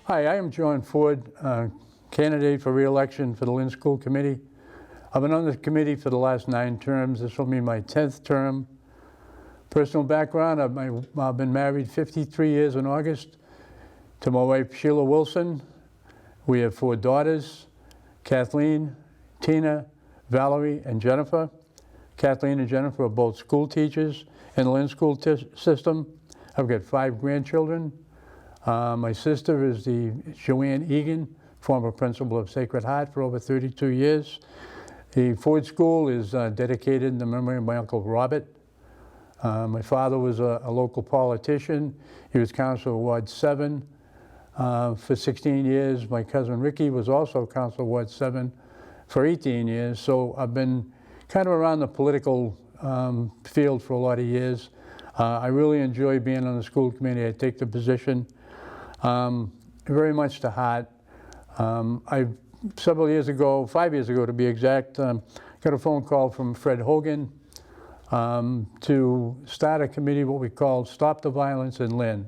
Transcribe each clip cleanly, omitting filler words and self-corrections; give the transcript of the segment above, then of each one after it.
Hi, I am John Ford, candidate for re-election for the Lynn School Committee. I've been on the committee for the last 9 terms. This will be my 10th term. Personal background, I've been married 53 years in August to my wife Sheila Wilson. We have 4 daughters, Kathleen, Tina, Valerie, and Jennifer. Kathleen and Jennifer are both school teachers in the Lynn School system. I've got 5 grandchildren. My sister is the Joanne Egan, former principal of Sacred Heart for over 32 years. The Ford School is dedicated in the memory of my Uncle Robert. My father was a local politician. He was councilor of Ward 7 for 16 years. My cousin Ricky was also councilor of Ward 7 for 18 years. So I've been kind of around the political field for a lot of years. I really enjoy being on the school committee. I take the position very much to heart. Several years ago, 5 years ago to be exact, got a phone call from Fred Hogan to start a committee, what we call Stop the Violence in Lynn.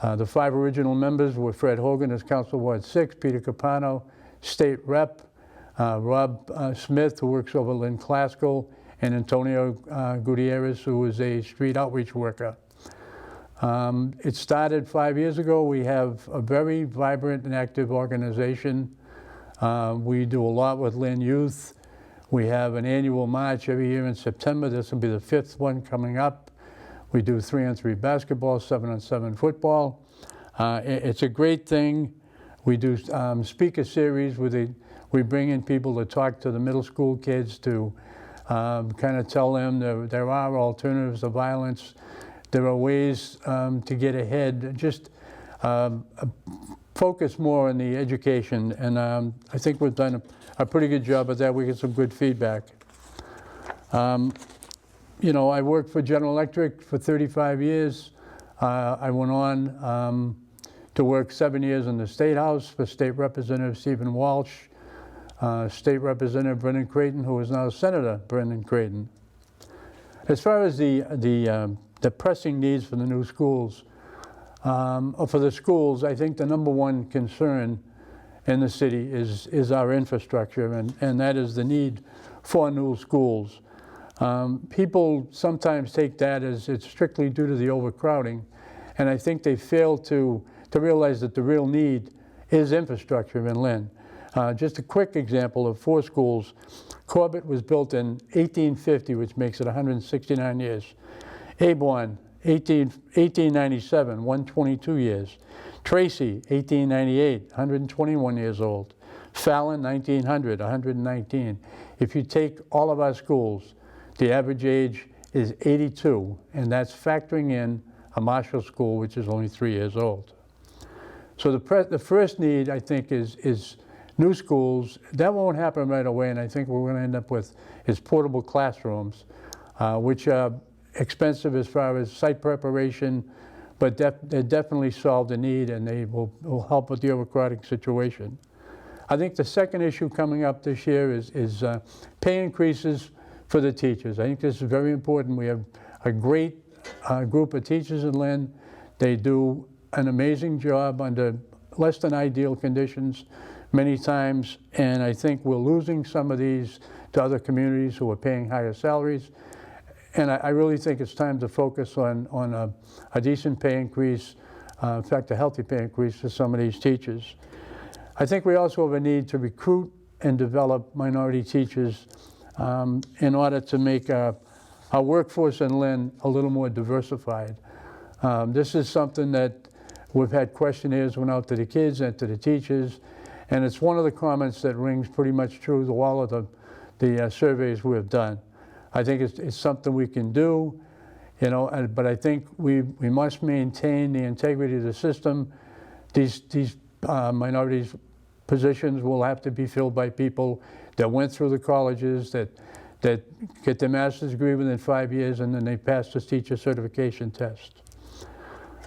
The 5 original members were Fred Hogan as Council Ward 6, Peter Capano, State Rep, Rob Smith, who works over Lynn Classical, and Antonio Gutierrez, who is a street outreach worker. It started 5 years ago. We have a very vibrant and active organization. We do a lot with Lynn Youth. We have an annual march every year in September. This will be the 5th one coming up. We do 3-on-3 basketball, 7-on-7 football. It's a great thing. We do speaker series where we bring in people to talk to the middle school kids to kind of tell them there are alternatives to violence. There are ways to get ahead, just focus more on the education, and I think we've done a pretty good job of that. We get some good feedback. You know, I worked for General Electric for 35 years. I went on to work 7 years in the State House for State Representative Stephen Walsh, State Representative Brendan Creighton, who is now Senator Brendan Creighton. As far as the pressing needs for the new schools, or for the schools, I think the #1 concern in the city is our infrastructure, and that is the need for new schools. People sometimes take that as it's strictly due to the overcrowding, and I think they fail to realize that the real need is infrastructure in Lynn. Just a quick example of 4 schools. Corbett was built in 1850, which makes it 169 years. Avon, 1897, 122 years. Tracy, 1898, 121 years old. Fallon, 1900, 119. If you take all of our schools, the average age is 82, and that's factoring in a Marshall school, which is only 3 years old. So the first need, I think, is new schools. That won't happen right away, and I think what we're going to end up with is portable classrooms, which are expensive as far as site preparation, but they definitely solve the need, and they will help with the overcrowding situation. I think the second issue coming up this year is pay increases for the teachers. I think this is very important. We have a great group of teachers in Lynn. They do an amazing job under less than ideal conditions many times, and I think we're losing some of these to other communities who are paying higher salaries. And I really think it's time to focus on a decent pay increase, in fact, a healthy pay increase for some of these teachers. I think we also have a need to recruit and develop minority teachers in order to make our workforce in Lynn a little more diversified. This is something that we've had questionnaires went out to the kids and to the teachers, and it's one of the comments that rings pretty much true to all of the surveys we have done. I think it's something we can do, you know, but I think we must maintain the integrity of the system. These minorities positions will have to be filled by people that went through the colleges, that get their master's degree within 5 years, and then they pass this teacher certification test.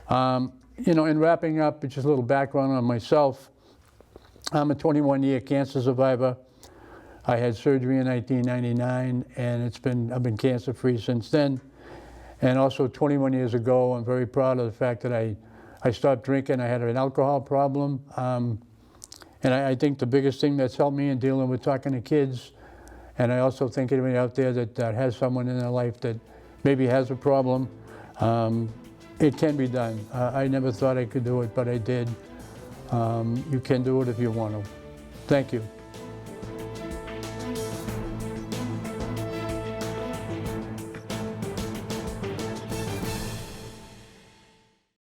You know, in wrapping up, just a little background on myself. I'm a 21-year cancer survivor. I had surgery in 1999, and I've been cancer-free since then. And also 21 years ago, I'm very proud of the fact that I I stopped drinking. I had an alcohol problem. And I think the biggest thing that's helped me in dealing with talking to kids, and I also think anybody out there that has someone in their life that maybe has a problem, it can be done. I never thought I could do it, but I did. You can do it if you want to. Thank you.